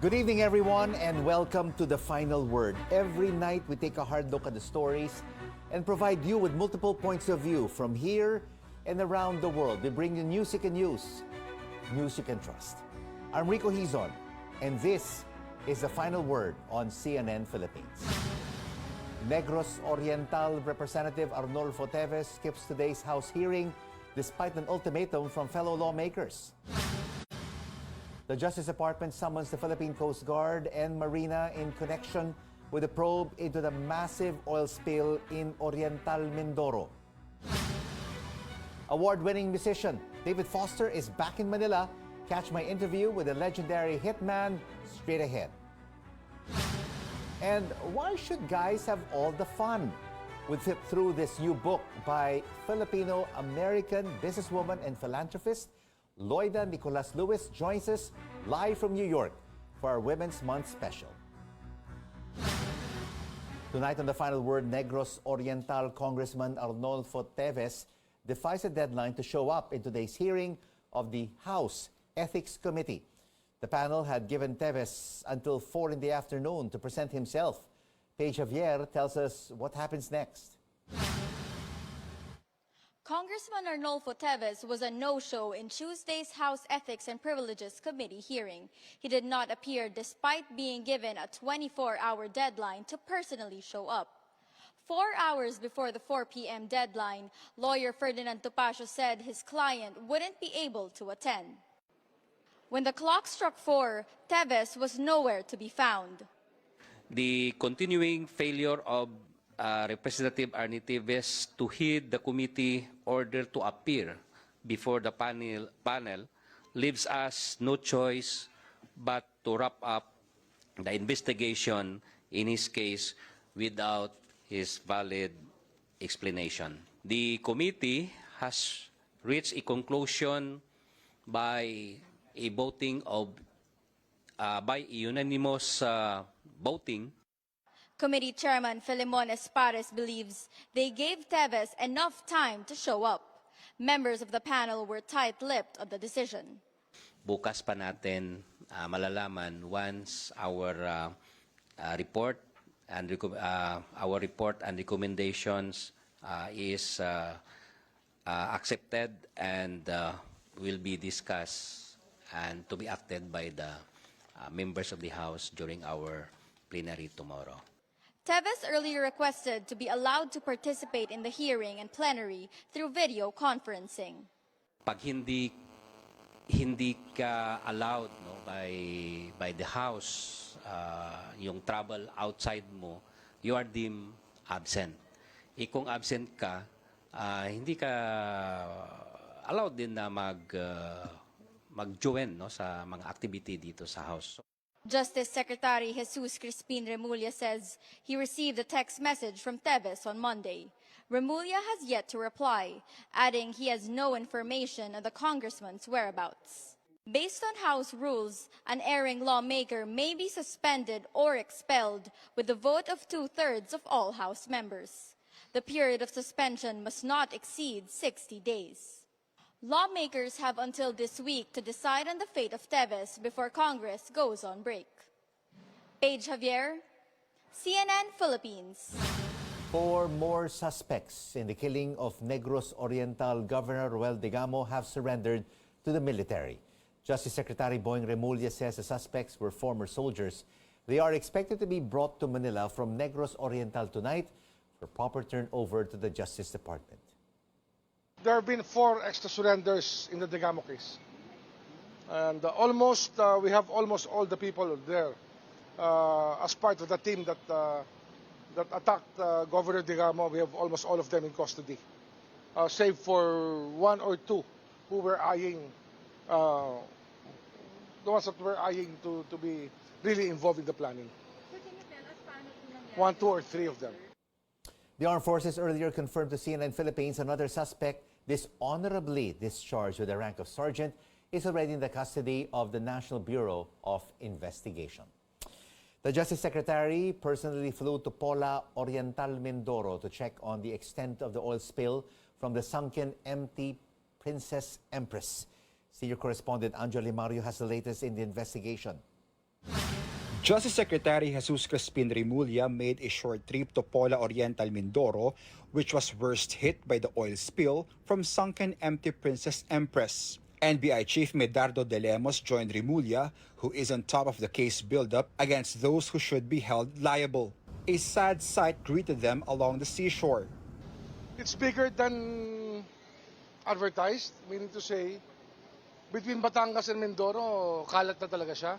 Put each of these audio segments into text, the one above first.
Good evening, everyone, and welcome to The Final Word. Every night, we take a hard look at the stories and provide you with multiple points of view from here and around the world. We bring you news you can use, news you can trust. I'm Rico Hizon, and this is The Final Word on CNN Philippines. Negros Oriental Representative Arnolfo Teves skips today's House hearing despite an ultimatum from fellow lawmakers. The Justice Department summons the Philippine Coast Guard and Marina in connection with a probe into the massive oil spill in Oriental Mindoro. Award-winning musician David Foster is back in Manila. Catch my interview with the legendary hitman straight ahead. And why should guys have all the fun? We'll flip through this new book by Filipino-American businesswoman and philanthropist Loida Nicolas Lewis joins us live from New York for our Women's Month special. Tonight on The Final Word, Negros Oriental Congressman Arnolfo Teves defies a deadline to show up in today's hearing of the House Ethics Committee. The panel had given Teves until 4 in the afternoon to present himself. Paige Javier tells us what happens next. Congressman Arnolfo Teves was a no-show in Tuesday's House Ethics and Privileges Committee hearing. He did not appear despite being given a 24-hour deadline to personally show up. 4 hours before the 4 p.m. deadline, lawyer Ferdinand Topacio said his client wouldn't be able to attend. When the clock struck 4, Teves was nowhere to be found. The continuing failure of Representative Arnie Teves to heed the committee order to appear before the panel leaves us no choice but to wrap up the investigation in his case without his valid explanation. The committee has reached a conclusion by a voting of by unanimous voting. Committee Chairman Filimon Espares believes they gave Teves enough time to show up. Members of the panel were tight-lipped on the decision. Bukas pa natin malalaman once our report and recommendations is accepted and will be discussed and to be acted by the members of the House during our plenary tomorrow. Teves earlier requested to be allowed to participate in the hearing and plenary through video conferencing. Pag hindi ka allowed by the House, yung travel outside mo, you are deemed absent. Kung absent ka, hindi ka allowed din na mag-join sa mga activity dito sa House. Justice Secretary Jesus Crispin Remulla says he received a text message from Teves on Monday. Remulla has yet to reply, adding he has no information on the congressman's whereabouts. Based on House rules, an erring lawmaker may be suspended or expelled with the vote of 2/3 of all House members. The period of suspension must not exceed 60 days. Lawmakers have until this week to decide on the fate of Teves before Congress goes on break. Paige Javier, CNN Philippines. 4 more suspects in the killing of Negros Oriental Governor Roel Digamo have surrendered to the military. Justice Secretary Boying Remulla says the suspects were former soldiers. They are expected to be brought to Manila from Negros Oriental tonight for proper turnover to the Justice Department. There have been 4 extra surrenders in the Digamo case. And we have almost all the people there as part of the team that attacked Governor Digamo. We have almost all of them in custody, save for 1 or 2 who were eyeing, the ones that were eyeing to be really involved in the planning. 1, 2, or 3 of them. The Armed Forces earlier confirmed to CNN Philippines another suspect dishonorably discharged with the rank of sergeant is already in the custody of the National Bureau of Investigation. The Justice Secretary personally flew to Pola, Oriental Mindoro to check on the extent of the oil spill from the sunken MT Princess Empress. Senior correspondent Angelo Mario has the latest in the investigation. Justice Secretary Jesus Crispin Remulla made a short trip to Pola Oriental, Mindoro, which was worst hit by the oil spill from sunken MT Princess Empress. NBI Chief Medardo de Lemos joined Remulla, who is on top of the case buildup against those who should be held liable. A sad sight greeted them along the seashore. It's bigger than advertised, meaning to say, between Batangas and Mindoro, kalat na talaga siya.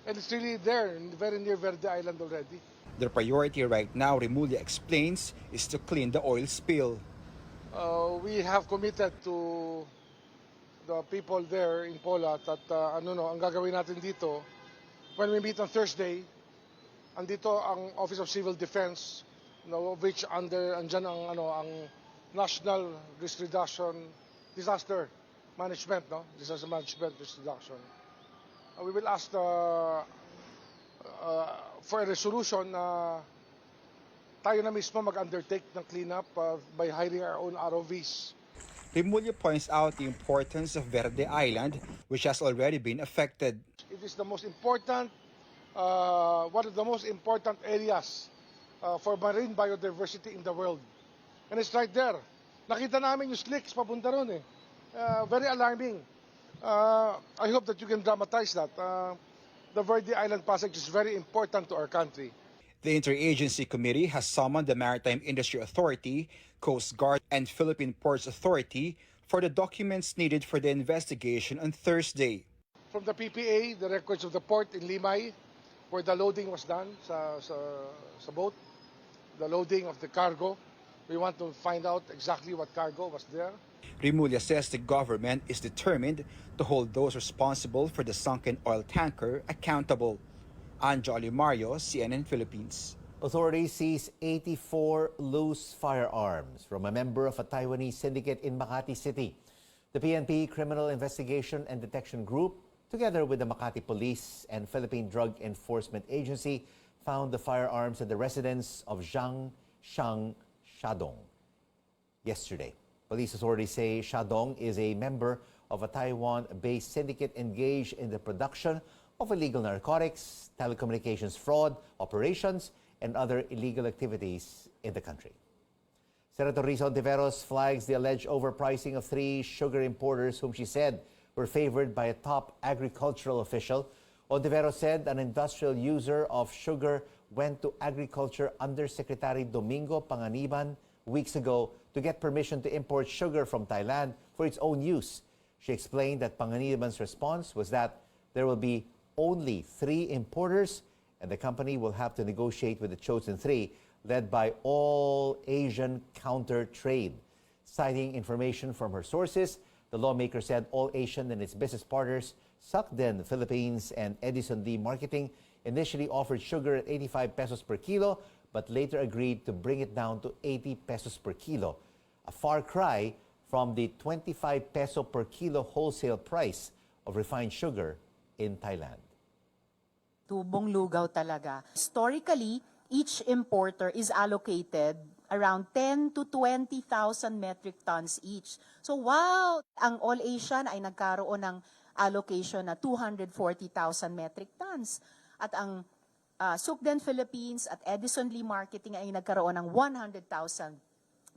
And it's really there, very near Verde Island already. Their priority right now, Remulla explains, is to clean the oil spill. We have committed to the people there in Pola that ang gagawin natin dito, when we meet on Thursday, andito ang Office of Civil Defense, of which andyan ang National Risk Reduction Disaster Management, Disaster Management Risk Reduction. We will ask for a resolution na tayo na mismo mag-undertake ng cleanup by hiring our own ROVs. Remulla points out the importance of Verde Island, which has already been affected. It is the most important, one of the most important areas for marine biodiversity in the world. And it's right there. Nakita namin yung slicks papunta ron eh. Very alarming. I hope that you can dramatize that. The Verde Island passage is very important to our country. The Interagency Committee has summoned the Maritime Industry Authority, Coast Guard, and Philippine Ports Authority for the documents needed for the investigation on Thursday. From the PPA, the records of the port in Limay, where the loading was done sa boat, the loading of the cargo. We want to find out exactly what cargo was there. Remulla says the government is determined to hold those responsible for the sunken oil tanker accountable. Anjo Alimario, CNN Philippines. Authorities seized 84 loose firearms from a member of a Taiwanese syndicate in Makati City. The PNP Criminal Investigation and Detection Group, together with the Makati Police and Philippine Drug Enforcement Agency, found the firearms at the residence of Zhang Shang Shadong yesterday. Police authorities say Shadong is a member of a Taiwan-based syndicate engaged in the production of illegal narcotics, telecommunications fraud, operations, and other illegal activities in the country. Senator Risa Ontiveros flags the alleged overpricing of 3 sugar importers whom she said were favored by a top agricultural official. Ontiveros said an industrial user of sugar went to Agriculture Undersecretary Domingo Panganiban weeks ago to get permission to import sugar from Thailand for its own use. She explained that Panganiban's response was that there will be only 3 importers and the company will have to negotiate with the chosen 3, led by All Asian Counter Trade. Citing information from her sources, the lawmaker said All Asian and its business partners, Sukden Philippines and Edison Lee Marketing, initially offered sugar at 85 pesos per kilo, but later agreed to bring it down to 80 pesos per kilo, a far cry from the 25 peso per kilo wholesale price of refined sugar in Thailand. Tubong lugaw talaga. Historically, each importer is allocated around 10 to 20,000 metric tons each. So wow! Ang All Asian ay nagkaroon ng allocation na 240,000 metric tons. At ang Sukden Philippines at Edison Lee Marketing ay nagkaroon ng 100,000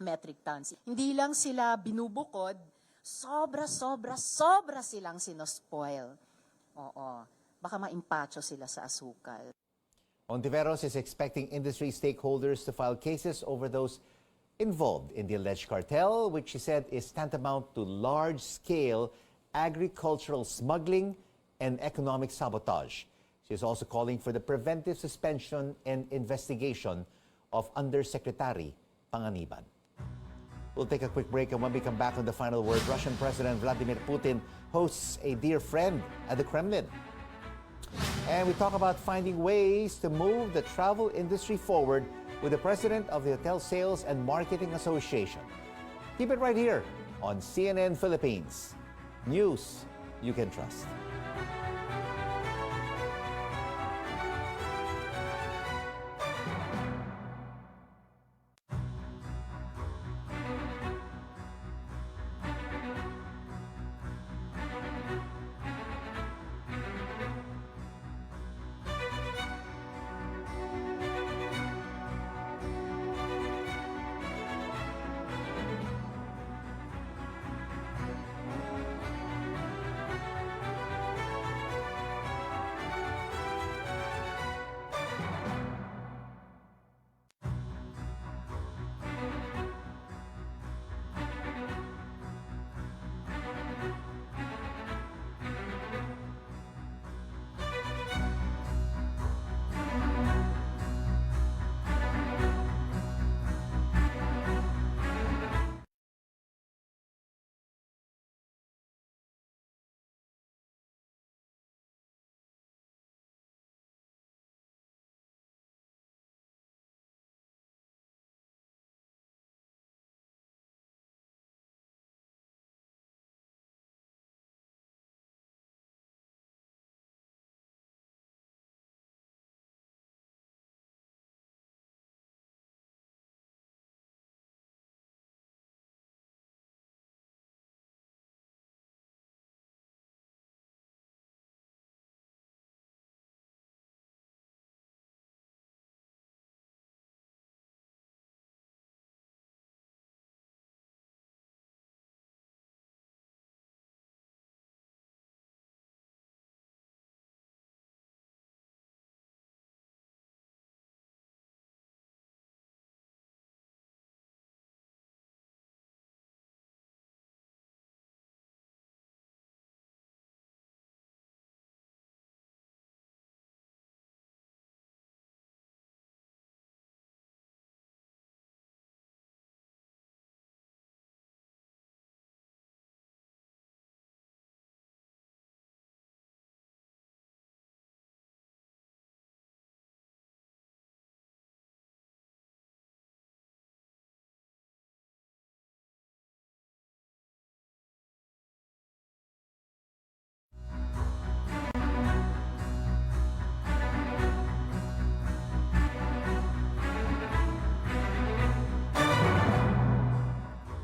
metric tons. Hindi lang sila binubukod, sobra silang sinospoil. Oo. Baka maimpacho sila sa asukal. Ontiveros is expecting industry stakeholders to file cases over those involved in the alleged cartel, which she said is tantamount to large-scale agricultural smuggling and economic sabotage. She is also calling for the preventive suspension and investigation of Undersecretary Panganiban. We'll take a quick break, and when we come back on The Final Word, Russian President Vladimir Putin hosts a dear friend at the Kremlin. And we talk about finding ways to move the travel industry forward with the president of the Hotel Sales and Marketing Association. Keep it right here on CNN Philippines. News you can trust.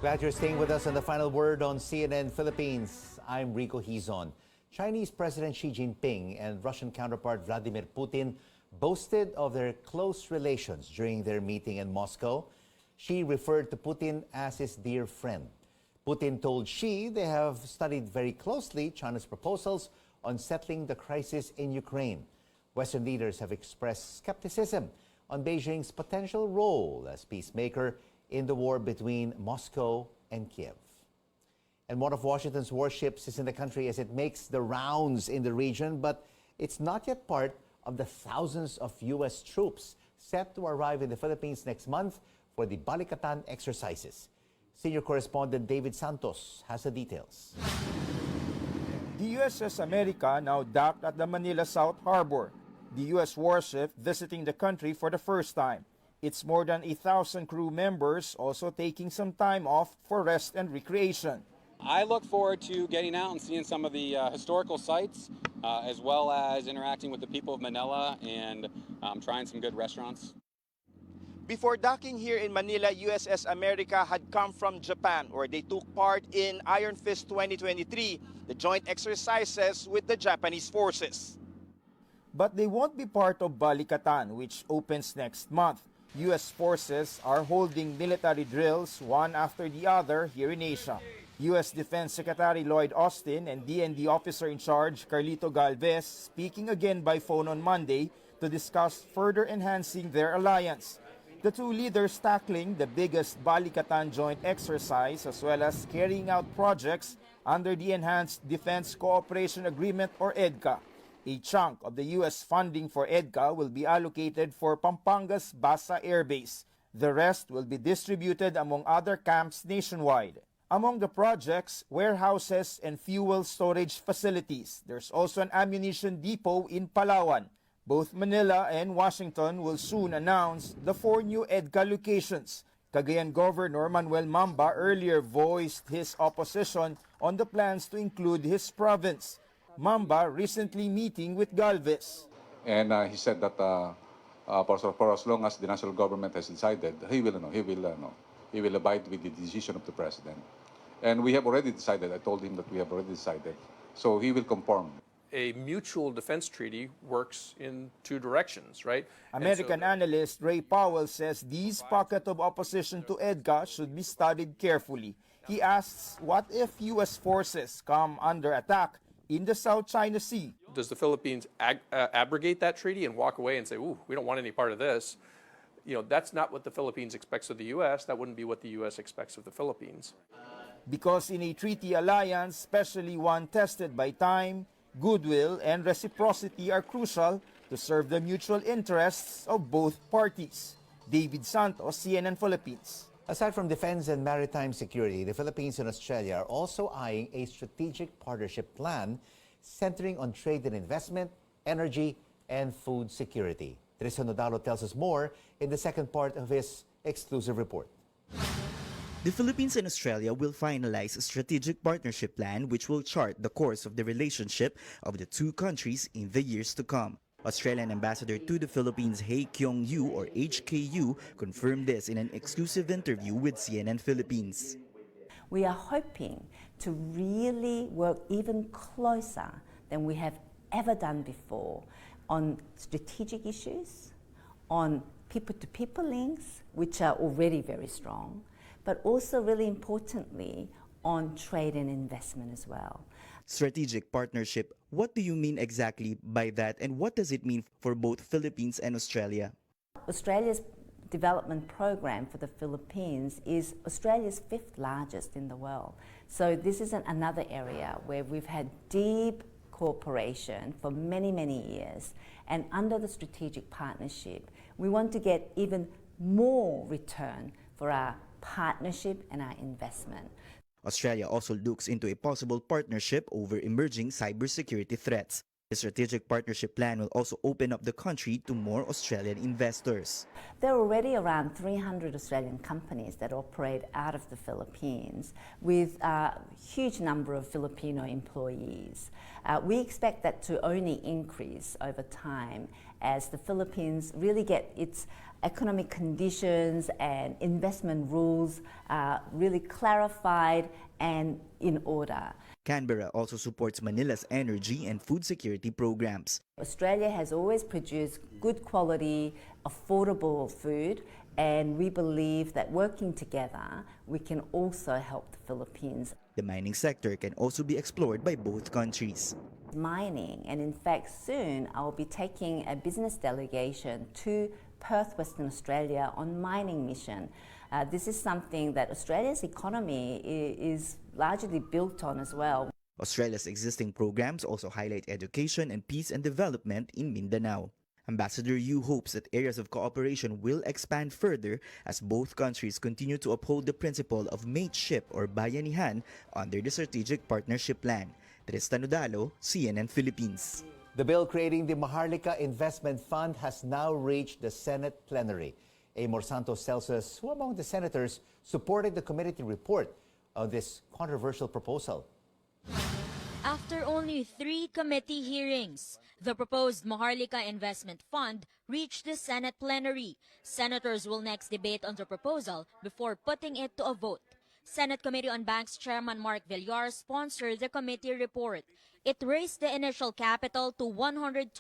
Glad you're staying with us on the final word on CNN Philippines. I'm Rico Hizon. Chinese President Xi Jinping and Russian counterpart Vladimir Putin boasted of their close relations during their meeting in Moscow. Xi referred to Putin as his dear friend. Putin told Xi they have studied very closely China's proposals on settling the crisis in Ukraine. Western leaders have expressed skepticism on Beijing's potential role as peacemaker in the war between Moscow and Kiev. And one of Washington's warships is in the country as it makes the rounds in the region, but it's not yet part of the thousands of U.S. troops set to arrive in the Philippines next month for the Balikatan exercises. Senior correspondent David Santos has the details. The USS America now docked at the Manila South Harbor, the U.S. warship visiting the country for the first time. It's more than 1,000 crew members also taking some time off for rest and recreation. I look forward to getting out and seeing some of the historical sites, as well as interacting with the people of Manila and trying some good restaurants. Before docking here in Manila, USS America had come from Japan, where they took part in Iron Fist 2023, the joint exercises with the Japanese forces. But they won't be part of Balikatan, which opens next month. U.S. forces are holding military drills one after the other here in Asia. U.S. Defense Secretary Lloyd Austin and DND officer in charge Carlito Galvez speaking again by phone on Monday to discuss further enhancing their alliance. The two leaders tackling the biggest Balikatan joint exercise as well as carrying out projects under the Enhanced Defense Cooperation Agreement or EDCA. A chunk of the U.S. funding for EDCA will be allocated for Pampanga's Basa Air Base. The rest will be distributed among other camps nationwide. Among the projects, warehouses and fuel storage facilities. There's also an ammunition depot in Palawan. Both Manila and Washington will soon announce the 4 new EDCA locations. Cagayan Governor Manuel Mamba earlier voiced his opposition on the plans to include his province. Mamba recently meeting with Galvez. And he said that for as long as the national government has decided, he will abide with the decision of the president. And we have already decided. I told him that we have already decided. So he will conform. A mutual defense treaty works in two directions, right? American analyst Ray Powell says these pockets of opposition to EDCA should be studied carefully. He asks, what if U.S. forces come under attack in the South China Sea? Does the Philippines abrogate that treaty and walk away and say, ooh, we don't want any part of this? You know, that's not what the Philippines expects of the U.S. That wouldn't be what the U.S. expects of the Philippines. Because in a treaty alliance, especially one tested by time, goodwill and reciprocity are crucial to serve the mutual interests of both parties. David Santos, CNN Philippines. Aside from defense and maritime security, the Philippines and Australia are also eyeing a strategic partnership plan centering on trade and investment, energy, and food security. Tristan Nodalo tells us more in the second part of his exclusive report. The Philippines and Australia will finalize a strategic partnership plan which will chart the course of the relationship of the two countries in the years to come. Australian Ambassador to the Philippines Hae Kyung-yu or HKU confirmed this in an exclusive interview with CNN Philippines. We are hoping to really work even closer than we have ever done before on strategic issues, on people-to-people links, which are already very strong, but also really importantly on trade and investment as well. Strategic partnership, what do you mean exactly by that, and what does it mean for both Philippines and Australia? Australia's development program for the Philippines is Australia's 5th largest in the world. So this is another area where we've had deep cooperation for many, many years. And under the strategic partnership, we want to get even more return for our partnership and our investment. Australia also looks into a possible partnership over emerging cybersecurity threats. The strategic partnership plan will also open up the country to more Australian investors. There are already around 300 Australian companies that operate out of the Philippines with a huge number of Filipino employees. We expect that to only increase over time as the Philippines really get its economic conditions and investment rules really clarified and in order. Canberra also supports Manila's energy and food security programs. Australia has always produced good quality, affordable food, and we believe that working together, we can also help the Philippines. The mining sector can also be explored by both countries. Mining, and in fact soon I'll be taking a business delegation to Perth, Western Australia on mining mission. This is something that Australia's economy is largely built on as well. Australia's existing programs also highlight education and peace and development in Mindanao. Ambassador Yu hopes that areas of cooperation will expand further as both countries continue to uphold the principle of mateship or bayanihan under the Strategic Partnership Plan. Tristan Udalo, CNN Philippines. The bill creating the Maharlika Investment Fund has now reached the Senate plenary. Amor Santos tells us who among the senators supported the committee report of this controversial proposal. After only 3 committee hearings, the proposed Maharlika Investment Fund reached the Senate plenary. Senators will next debate on the proposal before putting it to a vote. Senate Committee on Banks Chairman Mark Villar sponsored the committee report. It raised the initial capital to 125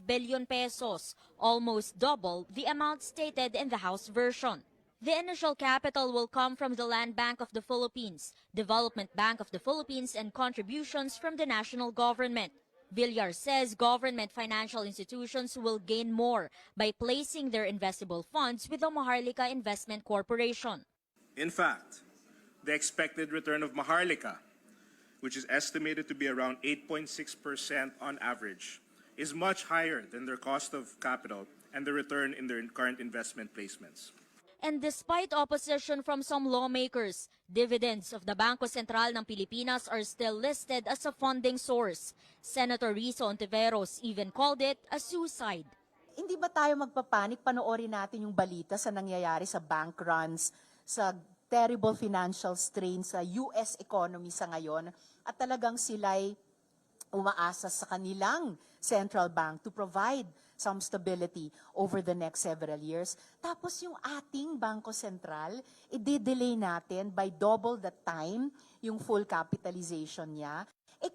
billion pesos, almost double the amount stated in the House version. The initial capital will come from the Land Bank of the Philippines, Development Bank of the Philippines, and contributions from the national government. Villar says government financial institutions will gain more by placing their investable funds with the Maharlika Investment Corporation. In fact, the expected return of Maharlika, which is estimated to be around 8.6% on average, is much higher than their cost of capital and the return in their current investment placements. And despite opposition from some lawmakers, dividends of the Bangko Sentral ng Pilipinas are still listed as a funding source. Senator Rizzo Ontiveros even called it a suicide. Hindi ba tayo magpapanik? Panoorin natin yung balita sa nangyayari sa bank runs, sa terrible financial strain sa US economy sa ngayon, at talagang sila'y umaasa sa kanilang central bank to provide some stability over the next several years. Tapos yung ating Bangko Sentral, i-delay natin by double the time yung full capitalization niya.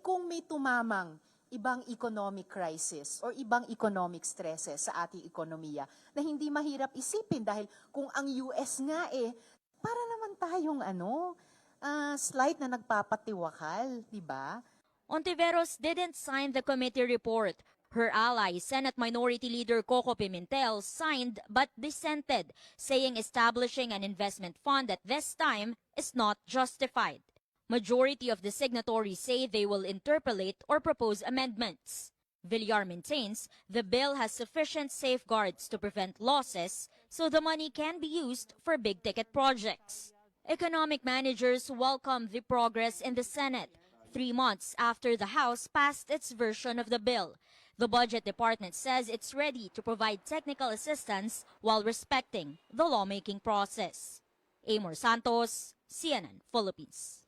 Kung may tumamang ibang economic crisis or ibang economic stresses sa ating ekonomiya na hindi mahirap isipin dahil kung ang US nga para naman tayong slight na nagpapatiwakal, di ba? Ontiveros didn't sign the committee report. Her ally, Senate Minority Leader Coco Pimentel, signed but dissented, saying establishing an investment fund at this time is not justified. Majority of the signatories say they will interpolate or propose amendments. Villar maintains the bill has sufficient safeguards to prevent losses, so the money can be used for big-ticket projects. Economic managers welcome the progress in the Senate, 3 months after the House passed its version of the bill. The Budget Department says it's ready to provide technical assistance while respecting the lawmaking process. Amor Santos, CNN Philippines.